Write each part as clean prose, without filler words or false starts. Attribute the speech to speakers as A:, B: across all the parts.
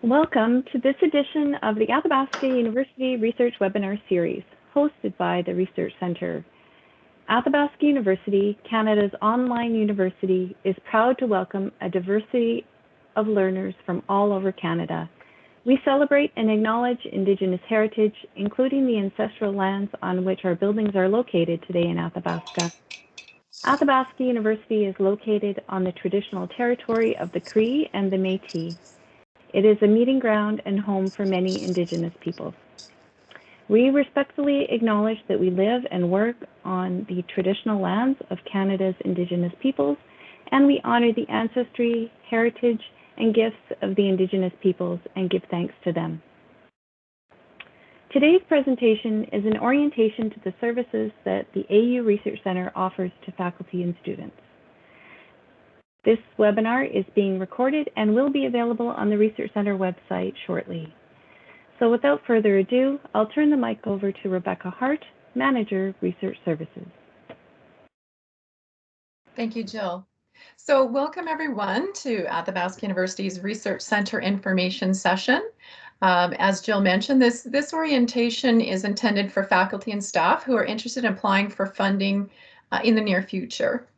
A: Welcome to this edition of the Athabasca University Research Webinar Series, hosted by the Research Centre. Athabasca University, Canada's online university, is proud to welcome a diversity of learners from all over Canada. We celebrate and acknowledge Indigenous heritage, including the ancestral lands on which our buildings are located today in Athabasca. Athabasca University is located on the traditional territory of the Cree and the Métis. It is a meeting ground and home for many Indigenous peoples. We respectfully acknowledge that we live and work on the traditional lands of Canada's Indigenous peoples, and we honor the ancestry, heritage, and gifts of the Indigenous peoples and give thanks to them. Today's presentation is an orientation to the services that the AU Research Centre offers to faculty and students. This webinar is being recorded and will be available on the Research Centre website shortly. So without further ado, I'll turn the mic over to Rebecca Hart, Manager, Research Services.
B: Thank you, Jill. So welcome everyone to Athabasca University's Research Centre information session. As Jill mentioned, this orientation is intended for faculty and staff who are interested in applying for funding in the near future.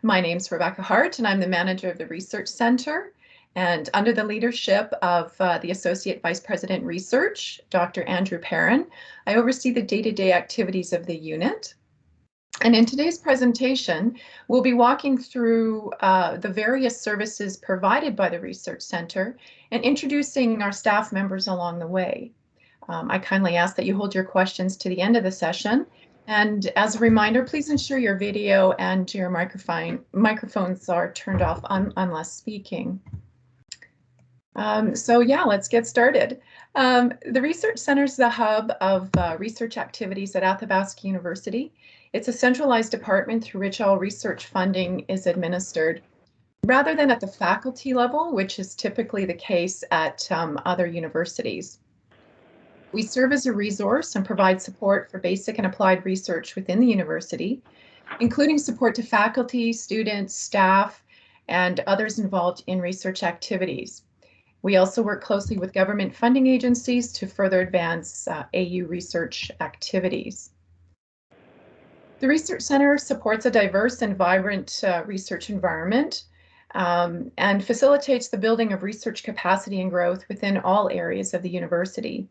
B: My name is Rebecca Hart, and I'm the manager of the Research Centre. And under the leadership of the Associate Vice President Research, Dr. Andrew Perrin, I oversee the day-to-day activities of the unit. And in today's presentation, we'll be walking through the various services provided by the Research Centre and introducing our staff members along the way. I kindly ask that you hold your questions to the end of the session. And as a reminder, please ensure your video and your microphones are turned off unless speaking. So yeah, let's get started. The Research Centre is the hub of research activities at Athabasca University. It's a centralized department through which all research funding is administered, rather than at the faculty level, which is typically the case at other universities. We serve as a resource and provide support for basic and applied research within the university, including support to faculty, students, staff, and others involved in research activities. We also work closely with government funding agencies to further advance AU research activities. The Research Centre supports a diverse and vibrant research environment and facilitates the building of research capacity and growth within all areas of the university.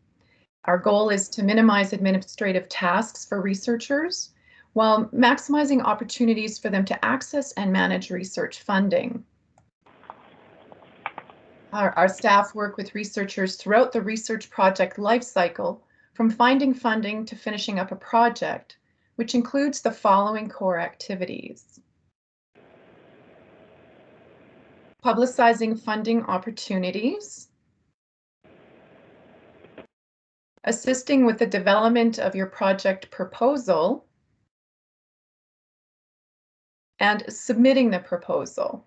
B: Our goal is to minimize administrative tasks for researchers while maximizing opportunities for them to access and manage research funding. Our staff work with researchers throughout the research project lifecycle, from finding funding to finishing up a project, which includes the following core activities: publicizing funding opportunities, assisting with the development of your project proposal, and submitting the proposal.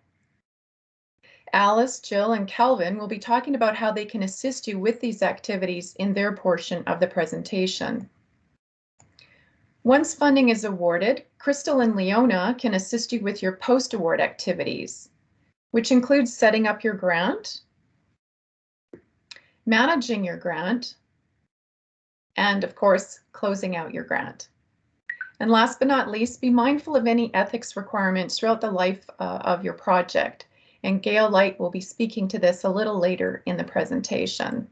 B: Alice, Jill, and Kelvin will be talking about how they can assist you with these activities in their portion of the presentation. Once funding is awarded, Crystal and Leona can assist you with your post-award activities, which includes setting up your grant, managing your grant, and of course, closing out your grant. And last but not least, be mindful of any ethics requirements throughout the life of your project. And Gail Light will be speaking to this a little later in the presentation.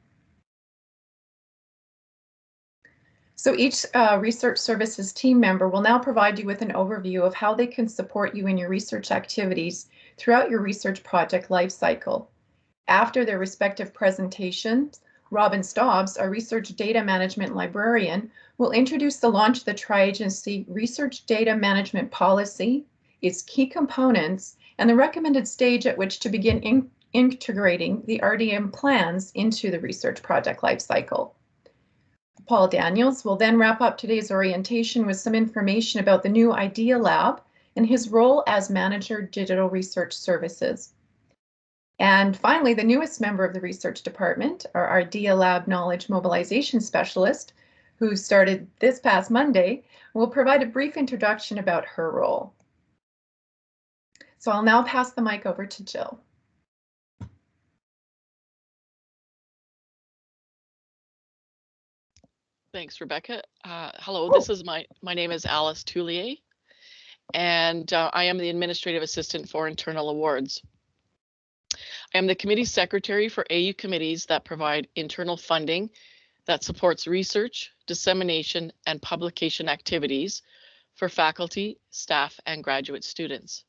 B: So each Research Services team member will now provide you with an overview of how they can support you in your research activities throughout your research project lifecycle. After their respective presentations, Robin Stobbs, our Research Data Management Librarian, will introduce the launch of the Tri-Agency Research Data Management Policy, its key components, and the recommended stage at which to begin integrating the RDM plans into the research project lifecycle. Paul Daniels will then wrap up today's orientation with some information about the new IDEA Lab and his role as Manager Digital Research Services. And finally, the newest member of the research department, our IDEA Lab Knowledge Mobilization Specialist, who started this past Monday, will provide a brief introduction about her role. So I'll now pass the mic over to Jill.
C: Thanks, Rebecca. Hello, this is my name is Alice Toulier, and I am the Administrative Assistant for Internal Awards. I am the committee secretary for AU committees that provide internal funding that supports research, dissemination, and publication activities for faculty, staff, and graduate students.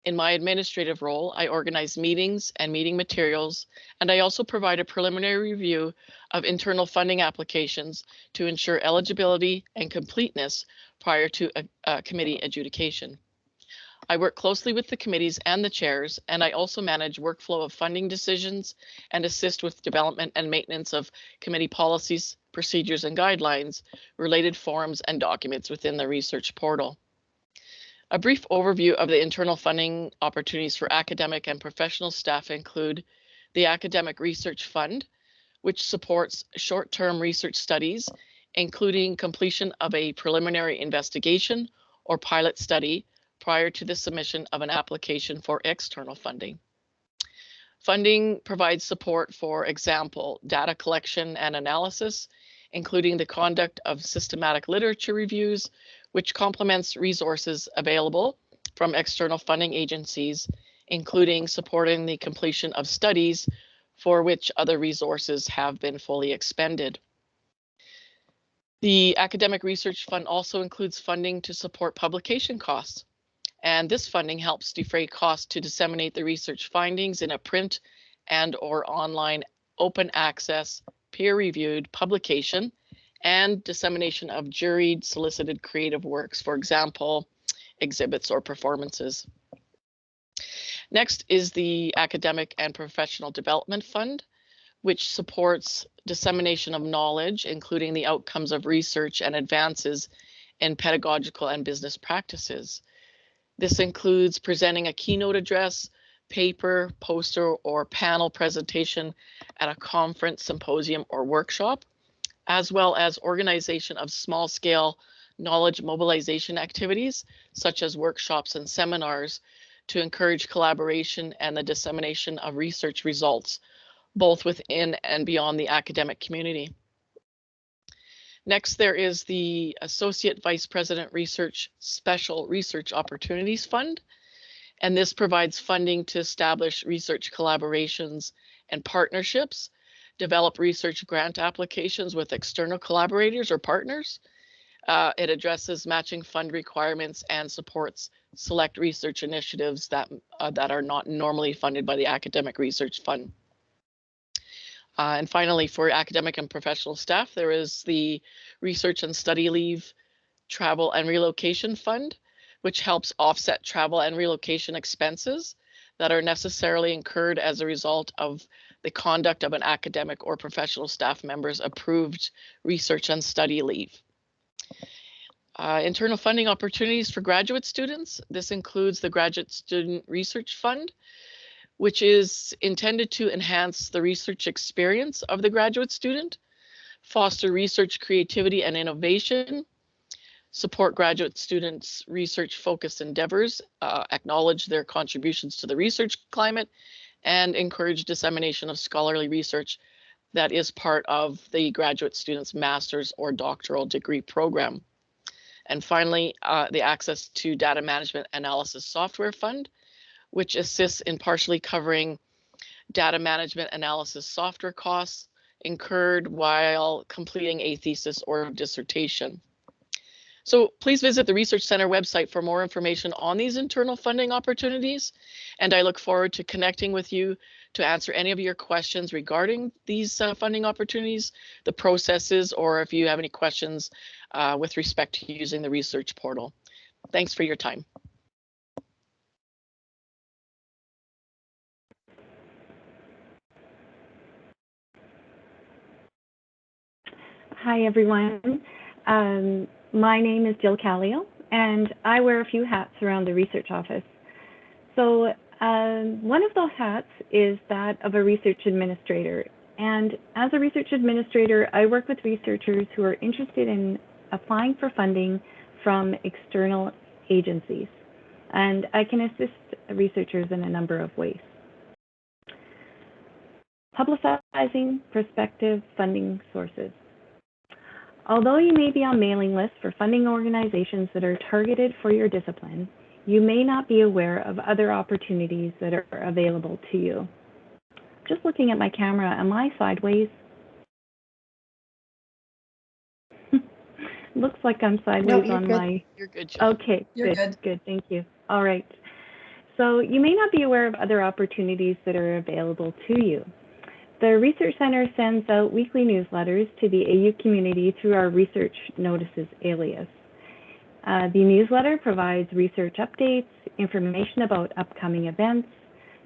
C: In my administrative role, I organize meetings and meeting materials, and I also provide a preliminary review of internal funding applications to ensure eligibility and completeness prior to a committee adjudication. I work closely with the committees and the chairs, and I also manage workflow of funding decisions and assist with development and maintenance of committee policies, procedures, and guidelines, related forms and documents within the research portal. A brief overview of the internal funding opportunities for academic and professional staff include the Academic Research Fund, which supports short-term research studies, including completion of a preliminary investigation or pilot study prior to the submission of an application for external funding. Funding provides support, for example, data collection and analysis, including the conduct of systematic literature reviews, which complements resources available from external funding agencies, including supporting the completion of studies for which other resources have been fully expended. The Academic Research Fund also includes funding to support publication costs, and this funding helps defray costs to disseminate the research findings in a print and/or online open access, peer-reviewed publication and dissemination of juried solicited creative works, for example, exhibits or performances. Next is the Academic and Professional Development Fund, which supports dissemination of knowledge, including the outcomes of research and advances in pedagogical and business practices. This includes presenting a keynote address, paper, poster, or panel presentation at a conference, symposium, or workshop, as well as organization of small-scale knowledge mobilization activities, such as workshops and seminars, to encourage collaboration and the dissemination of research results, both within and beyond the academic community. Next, there is the Associate Vice President Research Special Research Opportunities Fund, and this provides funding to establish research collaborations and partnerships, develop research grant applications with external collaborators or partners. It addresses matching fund requirements and supports select research initiatives that are not normally funded by the Academic Research Fund. And finally, for academic and professional staff, there is the Research and Study Leave Travel and Relocation Fund, which helps offset travel and relocation expenses that are necessarily incurred as a result of the conduct of an academic or professional staff member's approved research and study leave. Internal funding opportunities for graduate students. This includes the Graduate Student Research Fund, which is intended to enhance the research experience of the graduate student, foster research creativity and innovation, support graduate students' research-focused endeavors, acknowledge their contributions to the research climate, and encourage dissemination of scholarly research that is part of the graduate student's master's or doctoral degree program. And finally, the Access to Data Management Analysis Software Fund, which assists in partially covering data management analysis software costs incurred while completing a thesis or dissertation. So please visit the Research Center website for more information on these internal funding opportunities, and I look forward to connecting with you to answer any of your questions regarding these funding opportunities, the processes, or if you have any questions with respect to using the research portal. Thanks for your time.
A: Hi, everyone. My name is Jill Callio, and I wear a few hats around the research office. So one of those hats is that of a research administrator. And as a research administrator, I work with researchers who are interested in applying for funding from external agencies. And I can assist researchers in a number of ways. Publicizing prospective funding sources. Although you may be on mailing lists for funding organizations that are targeted for your discipline, you may not be aware of other opportunities that are available to you. Just looking at my camera, am I sideways? Looks like I'm sideways
B: you're
A: on
B: good.
A: my...
C: You're good, Jill.
A: Okay,
B: You're
A: good, thank you. All right. So you may not be aware of other opportunities that are available to you. The Research Centre sends out weekly newsletters to the AU community through our Research Notices alias. The newsletter provides research updates, information about upcoming events,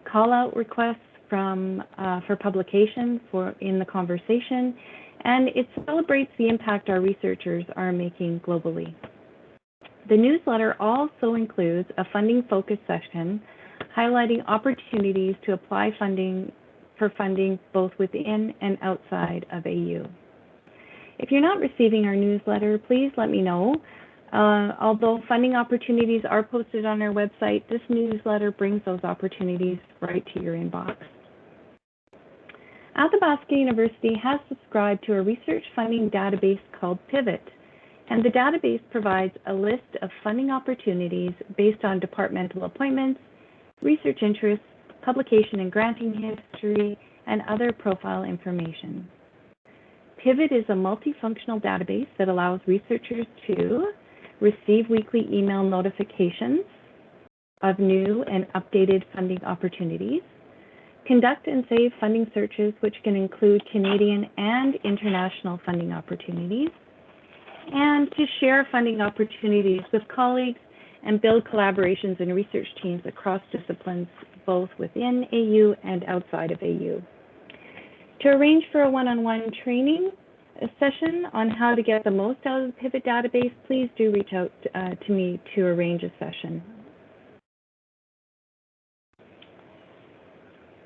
A: call-out requests for publication in the conversation, and it celebrates the impact our researchers are making globally. The newsletter also includes a funding focus section highlighting opportunities to apply for funding both within and outside of AU. If you're not receiving our newsletter, please let me know. Although funding opportunities are posted on our website, this newsletter brings those opportunities right to your inbox. Athabasca University has subscribed to a research funding database called Pivot, and the database provides a list of funding opportunities based on departmental appointments, research interests, publication and granting history, and other profile information. Pivot is a multifunctional database that allows researchers to receive weekly email notifications of new and updated funding opportunities, conduct and save funding searches, which can include Canadian and international funding opportunities, and to share funding opportunities with colleagues and build collaborations and research teams across disciplines, both within AU and outside of AU. To arrange for a one-on-one training session on how to get the most out of the Pivot database, please do reach out to me to arrange a session.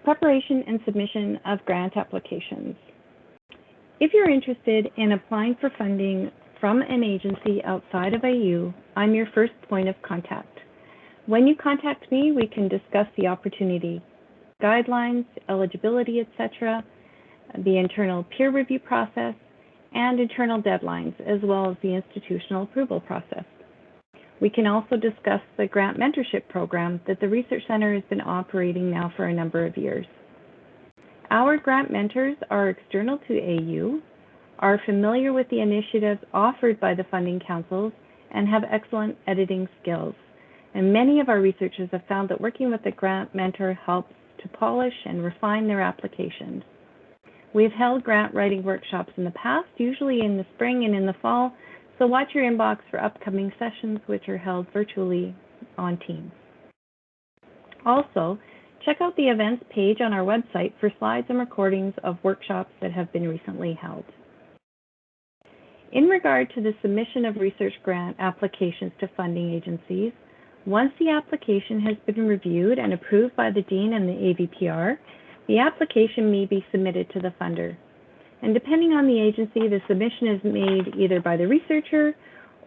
A: Preparation and submission of grant applications. If you're interested in applying for funding from an agency outside of AU, I'm your first point of contact. When you contact me, we can discuss the opportunity, guidelines, eligibility, etc., the internal peer review process, and internal deadlines, as well as the institutional approval process. We can also discuss the grant mentorship program that the Research Centre has been operating now for a number of years. Our grant mentors are external to AU, are familiar with the initiatives offered by the funding councils, and have excellent editing skills. And many of our researchers have found that working with a grant mentor helps to polish and refine their applications. We've held grant writing workshops in the past, usually in the spring and in the fall, so watch your inbox for upcoming sessions which are held virtually on Teams. Also, check out the events page on our website for slides and recordings of workshops that have been recently held. In regard to the submission of research grant applications to funding agencies, once the application has been reviewed and approved by the Dean and the AVPR, the application may be submitted to the funder. And depending on the agency, the submission is made either by the researcher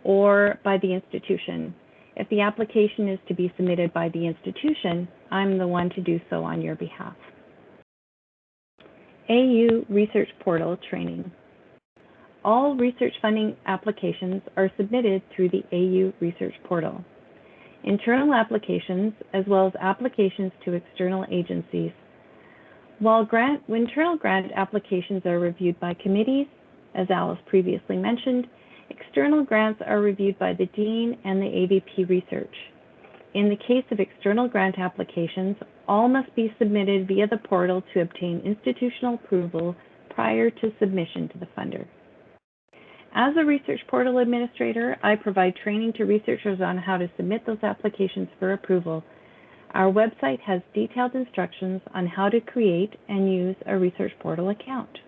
A: or by the institution. If the application is to be submitted by the institution, I'm the one to do so on your behalf. AU Research Portal Training. All research funding applications are submitted through the AU Research Portal. Internal applications, as well as applications to external agencies. While internal grant applications are reviewed by committees, as Alice previously mentioned, external grants are reviewed by the Dean and the AVP Research. In the case of external grant applications, all must be submitted via the portal to obtain institutional approval prior to submission to the funder. As a research portal administrator, I provide training to researchers on how to submit those applications for approval. Our website has detailed instructions on how to create and use a research portal account.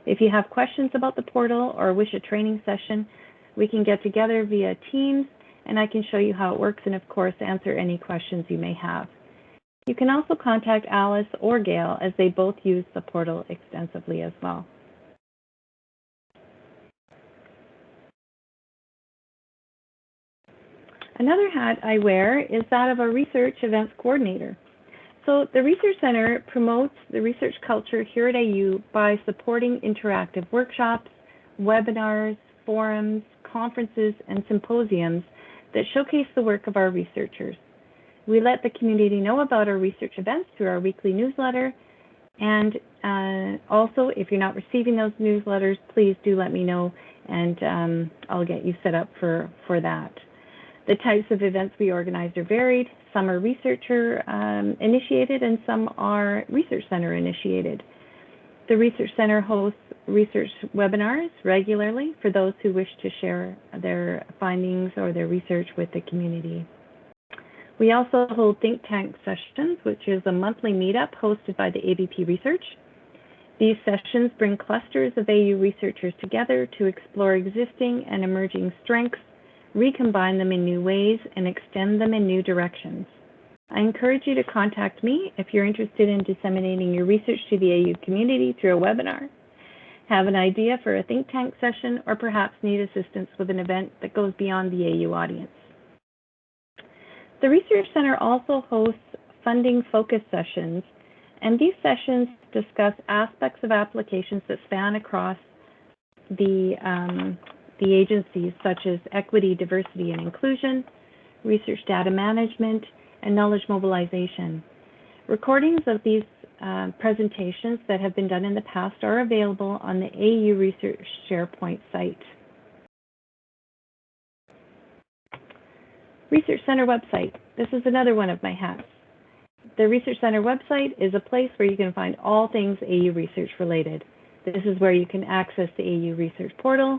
A: If you have questions about the portal or wish a training session, we can get together via Teams and I can show you how it works and of course answer any questions you may have. You can also contact Alice or Gail as they both use the portal extensively as well. Another hat I wear is that of a research events coordinator. So the Research Centre promotes the research culture here at AU by supporting interactive workshops, webinars, forums, conferences, and symposiums that showcase the work of our researchers. We let the community know about our research events through our weekly newsletter. And also, if you're not receiving those newsletters, please do let me know, and I'll get you set up for that. The types of events we organize are varied. Some are researcher initiated and some are Research Center initiated. The Research Center hosts research webinars regularly for those who wish to share their findings or their research with the community. We also hold think tank sessions, which is a monthly meetup hosted by the ABP Research. These sessions bring clusters of AU researchers together to explore existing and emerging strengths, recombine them in new ways, and extend them in new directions. I encourage you to contact me if you're interested in disseminating your research to the AU community through a webinar, have an idea for a think tank session, or perhaps need assistance with an event that goes beyond the AU audience. The Research Center also hosts funding focus sessions, and these sessions discuss aspects of applications that span across the agencies, such as equity, diversity, and inclusion, research data management, and knowledge mobilization. Recordings of these presentations that have been done in the past are available on the AU Research SharePoint site. Research Center website. This is another one of my hats. The Research Center website is a place where you can find all things AU research related. This is where you can access the AU Research portal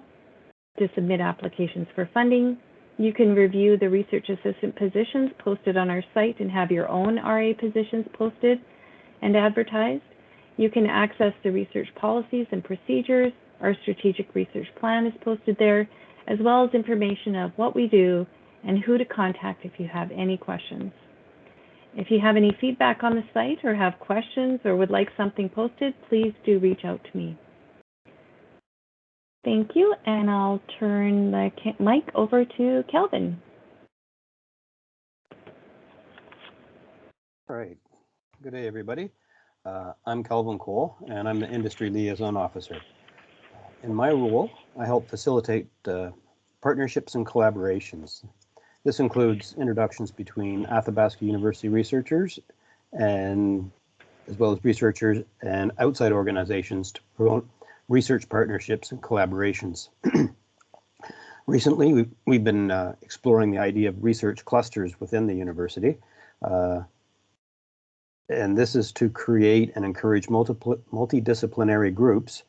A: to submit applications for funding. You can review the research assistant positions posted on our site and have your own RA positions posted and advertised. You can access the research policies and procedures. Our strategic research plan is posted there, as well as information of what we do and who to contact if you have any questions. If you have any feedback on the site or have questions or would like something posted, please do reach out to me. Thank you, and I'll turn the mic over to Kelvin.
D: All right. Good day, everybody. I'm Kelvin Cole, and I'm the Industry Liaison Officer. In my role, I help facilitate partnerships and collaborations. This includes introductions between Athabasca University researchers and as well as researchers and outside organizations to promote research partnerships and collaborations. Recently, we've been exploring the idea of research clusters within the university. And this is to create and encourage multidisciplinary groups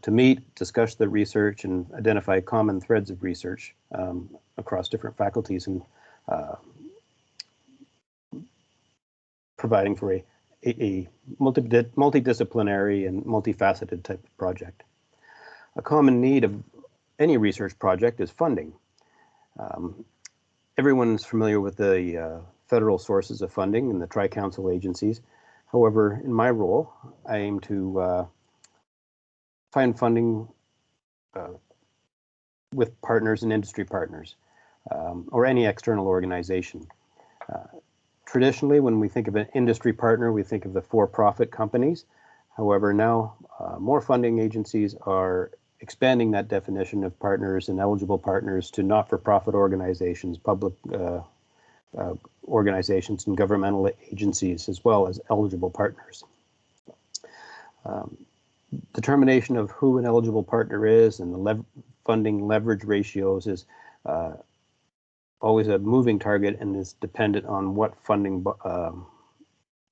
D: to meet, discuss the research, and identify common threads of research across different faculties, and providing for a multidisciplinary and multifaceted type of project. A common need of any research project is funding. Everyone's familiar with the federal sources of funding and the Tri-Council agencies. However, in my role, I aim to find funding with partners and industry partners, or any external organization. Traditionally, when we think of an industry partner, we think of the for-profit companies. However, now more funding agencies are expanding that definition of partners and eligible partners to not-for-profit organizations, public organizations, and governmental agencies, as well as eligible partners. Determination of who an eligible partner is and the funding leverage ratios is always a moving target and is dependent on what funding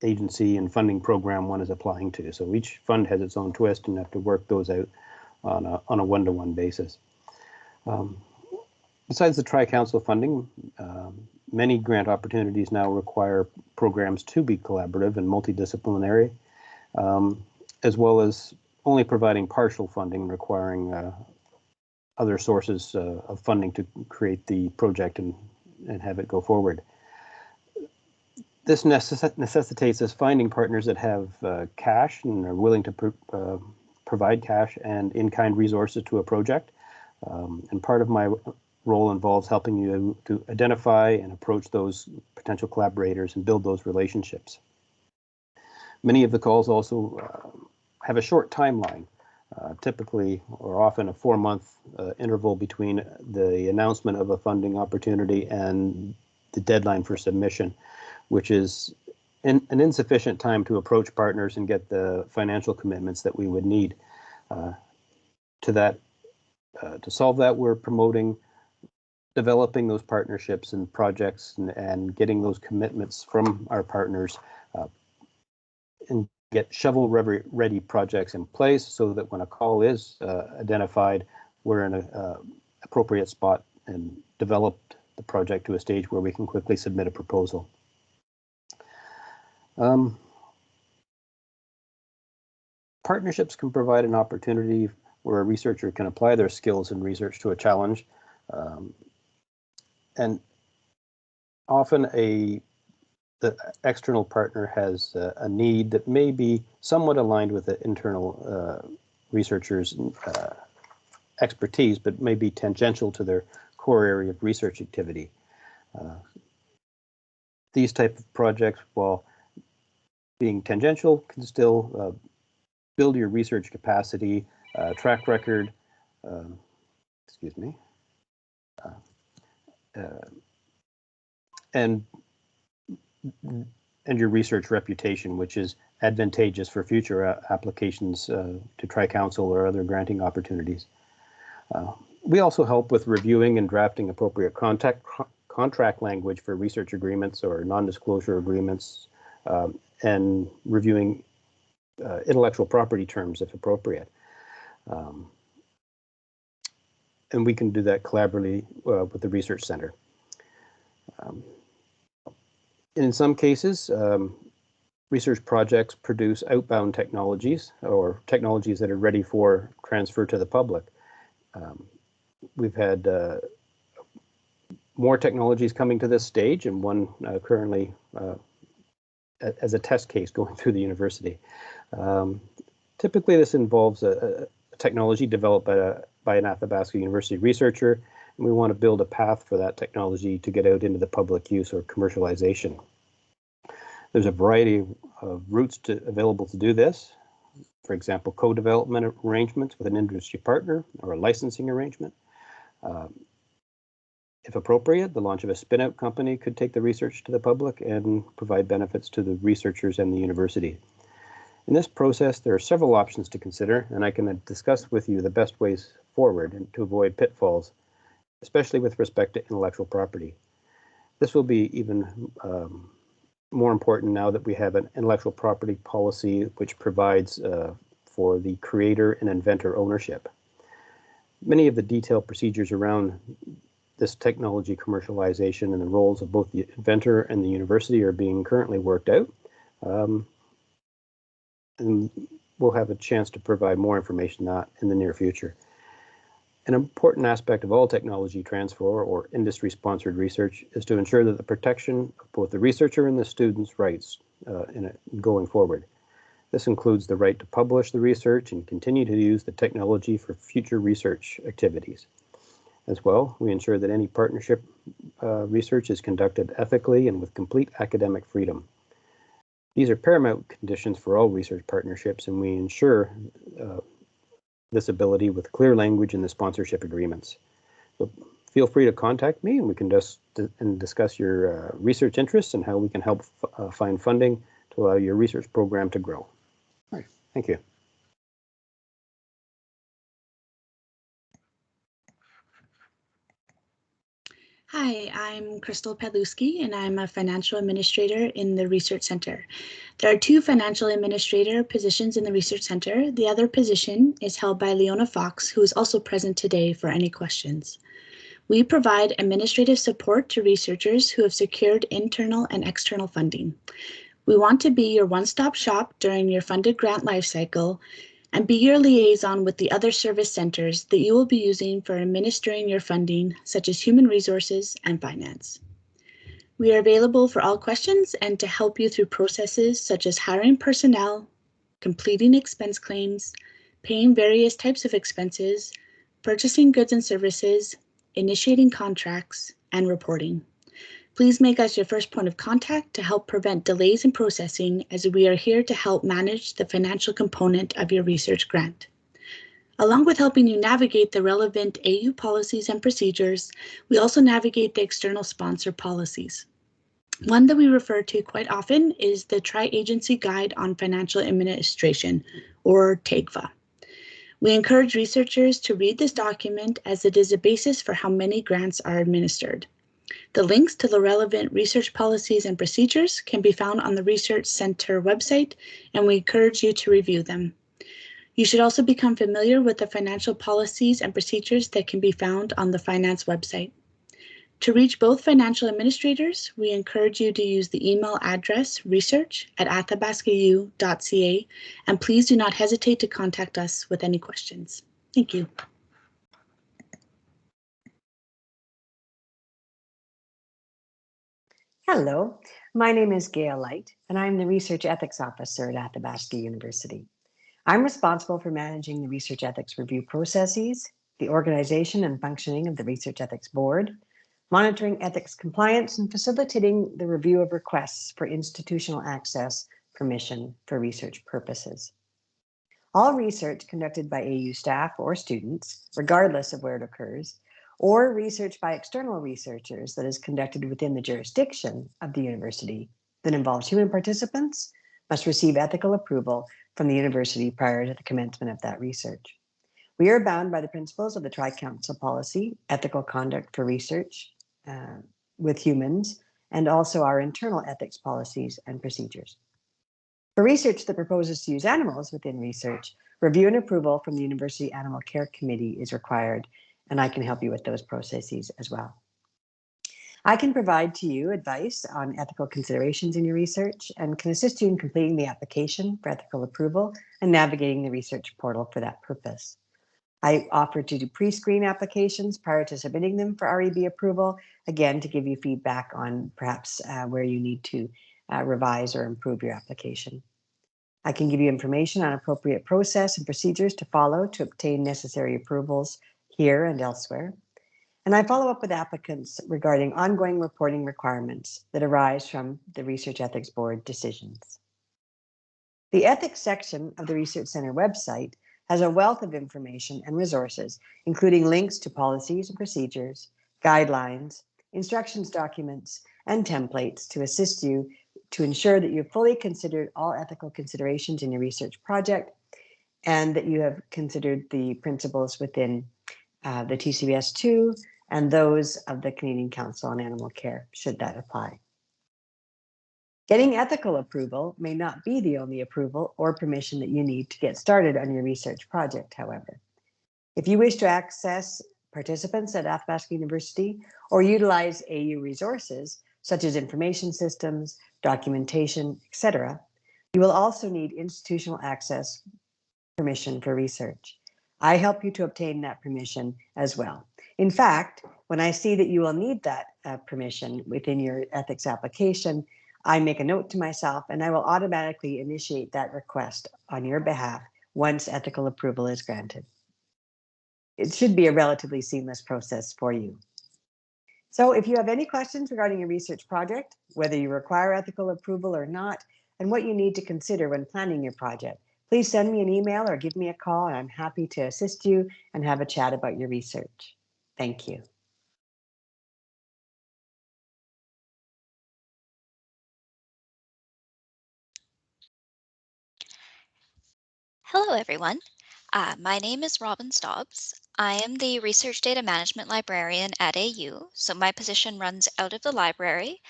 D: agency and funding program one is applying to. So each fund has its own twist, and have to work those out on a one-to-one basis. Besides the Tri-Council funding, many grant opportunities now require programs to be collaborative and multidisciplinary, as well as only providing partial funding, requiring other sources of funding to create the project and have it go forward. This necessitates us finding partners that have cash and are willing to provide cash and in-kind resources to a project. And part of my role involves helping you to identify and approach those potential collaborators and build those relationships. Many of the calls also have a short timeline. typically or often a 4-month interval between the announcement of a funding opportunity and the deadline for submission, which is an insufficient time to approach partners and get the financial commitments that we would need. To solve that, we're promoting developing those partnerships and projects and getting those commitments from our partners and get shovel-ready projects in place so that when a call is identified, we're in an appropriate spot and developed the project to a stage where we can quickly submit a proposal. Partnerships can provide an opportunity where a researcher can apply their skills in research to a challenge. And often the external partner has a need that may be somewhat aligned with the internal researcher's expertise, but may be tangential to their core area of research activity. These type of projects, while being tangential, can still build your research capacity, track record, and your research reputation, which is advantageous for future applications to Tri-Council or other granting opportunities. We also help with reviewing and drafting appropriate contract language for research agreements or non-disclosure agreements, and reviewing intellectual property terms if appropriate. And we can do that collaboratively with the Research Center. In some cases, research projects produce outbound technologies or technologies that are ready for transfer to the public. We've had more technologies coming to this stage, and one currently as a test case going through the university. Typically, this involves a technology developed by an Athabasca University researcher, and we want to build a path for that technology to get out into the public use or commercialization. There's a variety of routes available to do this. For example, co-development arrangements with an industry partner or a licensing arrangement. If appropriate, the launch of a spin-out company could take the research to the public and provide benefits to the researchers and the university. In this process, there are several options to consider, and I can discuss with you the best ways forward and to avoid pitfalls, especially with respect to intellectual property. This will be even more important now that we have an intellectual property policy which provides for the creator and inventor ownership. Many of the detailed procedures around this technology commercialization and the roles of both the inventor and the university are being currently worked out. And we'll have a chance to provide more information on that in the near future. An important aspect of all technology transfer or industry-sponsored research is to ensure that the protection of both the researcher and the student's rights going forward. This includes the right to publish the research and continue to use the technology for future research activities. As well, we ensure that any partnership research is conducted ethically and with complete academic freedom. These are paramount conditions for all research partnerships, and we ensure this ability with clear language in the sponsorship agreements. So feel free to contact me, and we can discuss your research interests and how we can help find funding to allow your research program to grow. All right, thank you.
E: Hi, I'm Crystal Pedlewski, and I'm a financial administrator in the Research Center. There are 2 financial administrator positions in the Research Center. The other position is held by Leona Fox, who is also present today for any questions. We provide administrative support to researchers who have secured internal and external funding. We want to be your one-stop shop during your funded grant lifecycle and be your liaison with the other service centers that you will be using for administering your funding, such as human resources and finance. We are available for all questions and to help you through processes such as hiring personnel, completing expense claims, paying various types of expenses, purchasing goods and services, initiating contracts, and reporting. Please make us your first point of contact to help prevent delays in processing, as we are here to help manage the financial component of your research grant. Along with helping you navigate the relevant AU policies and procedures, we also navigate the external sponsor policies. One that we refer to quite often is the Tri-Agency Guide on Financial Administration, or TAGFA. We encourage researchers to read this document as it is a basis for how many grants are administered. The links to the relevant research policies and procedures can be found on the Research Center website, and we encourage you to review them. You should also become familiar with the financial policies and procedures that can be found on the Finance website. To reach both financial administrators, we encourage you to use the email address research@athabascau.ca, and please do not hesitate to contact us with any questions. Thank you.
F: Hello, my name is Gail Light, and I'm the Research Ethics Officer at Athabasca University. I'm responsible for managing the research ethics review processes, the organization and functioning of the Research Ethics Board, monitoring ethics compliance, and facilitating the review of requests for institutional access permission for research purposes. All research conducted by AU staff or students, regardless of where it occurs, or research by external researchers that is conducted within the jurisdiction of the university that involves human participants must receive ethical approval from the university prior to the commencement of that research. We are bound by the principles of the Tri-Council policy, ethical conduct for research with humans, and also our internal ethics policies and procedures. For research that proposes to use animals within research, review and approval from the University Animal Care Committee is required, and I can help you with those processes as well. I can provide to you advice on ethical considerations in your research and can assist you in completing the application for ethical approval and navigating the research portal for that purpose. I offer to do pre-screen applications prior to submitting them for REB approval, again, to give you feedback on perhaps where you need to revise or improve your application. I can give you information on appropriate process and procedures to follow to obtain necessary approvals here and elsewhere. And I follow up with applicants regarding ongoing reporting requirements that arise from the Research Ethics Board decisions. The ethics section of the Research Center website has a wealth of information and resources, including links to policies and procedures, guidelines, instructions documents, and templates to assist you to ensure that you've fully considered all ethical considerations in your research project and that you have considered the principles within the TCBS2 and those of the Canadian Council on Animal Care, should that apply. Getting ethical approval may not be the only approval or permission that you need to get started on your research project, however. If you wish to access participants at Athabasca University or utilize AU resources, such as information systems, documentation, etc., you will also need institutional access permission for research. I help you to obtain that permission as well. In fact, when I see that you will need that permission within your ethics application, I make a note to myself and I will automatically initiate that request on your behalf once ethical approval is granted. It should be a relatively seamless process for you. So if you have any questions regarding your research project, whether you require ethical approval or not, and what you need to consider when planning your project, please send me an email or give me a call, and I'm happy to assist you and have a chat about your research. Thank you.
G: Hello, everyone. My name is Robin Stobbs. I am the Research Data Management Librarian at AU, so my position runs out of the library,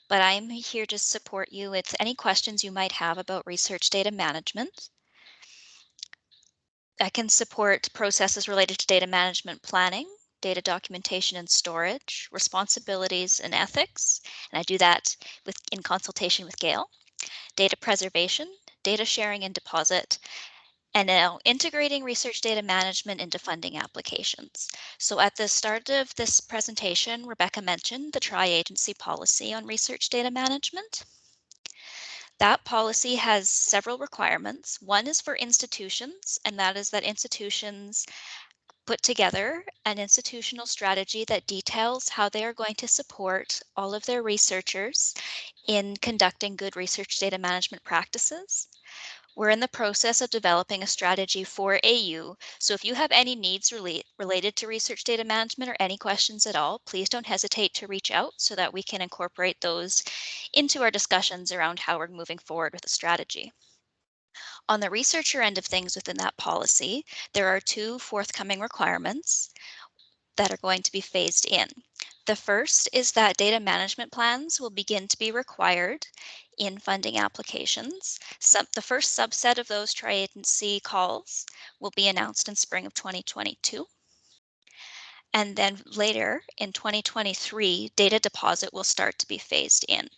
G: but I am here to support you with any questions you might have about research data management. I can support processes related to data management planning, data documentation and storage, responsibilities and ethics, and I do that in consultation with Gail, data preservation, data sharing and deposit, and now integrating research data management into funding applications. So at the start of this presentation, Rebecca mentioned the tri-agency policy on research data management. That policy has several requirements. One is for institutions, and that is that institutions put together an institutional strategy that details how they are going to support all of their researchers in conducting good research data management practices. We're in the process of developing a strategy for AU, so if you have any needs related to research data management or any questions at all, please don't hesitate to reach out so that we can incorporate those into our discussions around how we're moving forward with the strategy. On the researcher end of things within that policy, there are two forthcoming requirements that are going to be phased in. The first is that data management plans will begin to be required in funding applications. The first subset of those tri-agency calls will be announced in spring of 2022. And then later in 2023, data deposit will start to be phased in.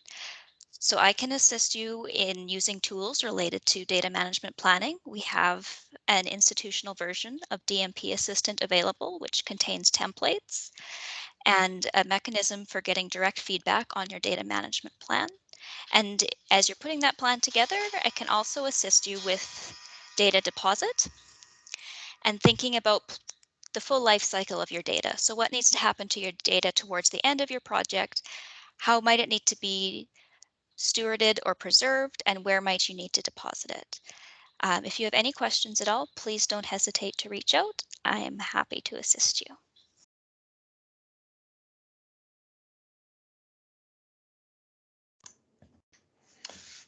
G: So I can assist you in using tools related to data management planning. We have an institutional version of DMP Assistant available, which contains templates and a mechanism for getting direct feedback on your data management plan. And as you're putting that plan together, I can also assist you with data deposit and thinking about the full life cycle of your data. So what needs to happen to your data towards the end of your project? How might it need to be stewarded or preserved, and where might you need to deposit it? If you have any questions at all, please don't hesitate to reach out. I am happy to assist you.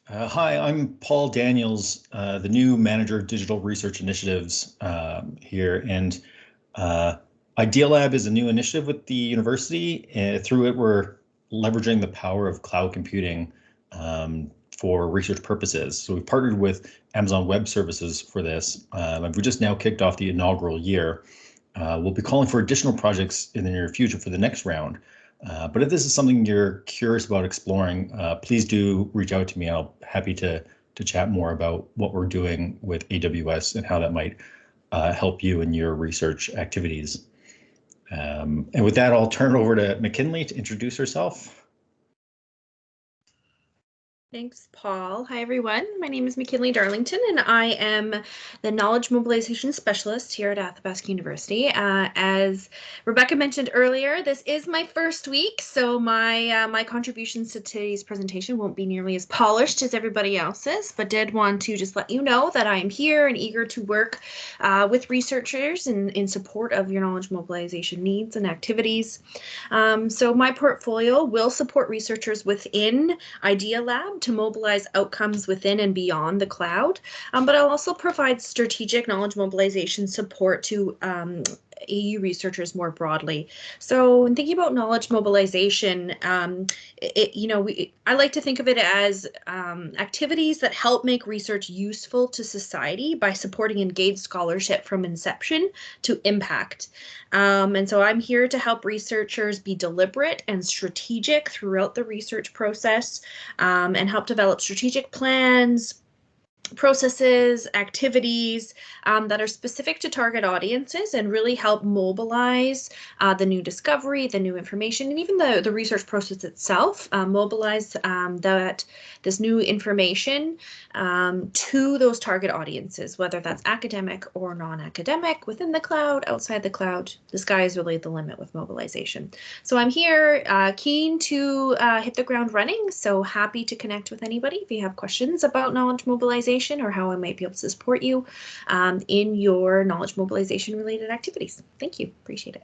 H: Hi, I'm Paul Daniels, the new Manager of Digital Research Initiatives here. And IdeaLab is a new initiative with the university. Through it, we're leveraging the power of cloud computing for research purposes. So we've partnered with Amazon Web Services for this. And we just now kicked off the inaugural year. We'll be calling for additional projects in the near future for the next round. But if this is something you're curious about exploring, please do reach out to me. I'll be happy to chat more about what we're doing with AWS and how that might help you in your research activities. And with that, I'll turn it over to McKinley to introduce herself.
I: Thanks, Paul. Hi, everyone. My name is McKinley Darlington, and I am the Knowledge Mobilization Specialist here at Athabasca University. As Rebecca mentioned earlier, this is my first week, so my contributions to today's presentation won't be nearly as polished as everybody else's, but did want to just let you know that I am here and eager to work with researchers in support of your knowledge mobilization needs and activities. So my portfolio will support researchers within IdeaLab to mobilize outcomes within and beyond the cloud, but I'll also provide strategic knowledge mobilization support to AU researchers more broadly. So in thinking about knowledge mobilization, I like to think of it as activities that help make research useful to society by supporting engaged scholarship from inception to impact. And so I'm here to help researchers be deliberate and strategic throughout the research process and help develop strategic plans, processes, activities that are specific to target audiences and really help mobilize the new discovery, the new information, and even the research process itself, mobilize this new information to those target audiences, whether that's academic or non-academic, within the cloud, outside the cloud. The sky is really the limit with mobilization. So I'm here keen to hit the ground running, so happy to connect with anybody if you have questions about knowledge mobilization or how I might be able to support you in your knowledge mobilization related activities. Thank you. Appreciate it.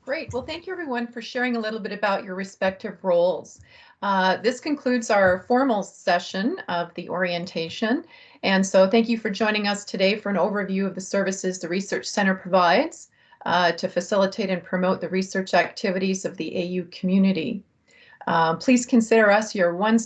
B: Great. Well, thank you everyone for sharing a little bit about your respective roles. This concludes our formal session of the orientation. And so thank you for joining us today for an overview of the services the Research Center provides to facilitate and promote the research activities of the AU community. Please consider us your one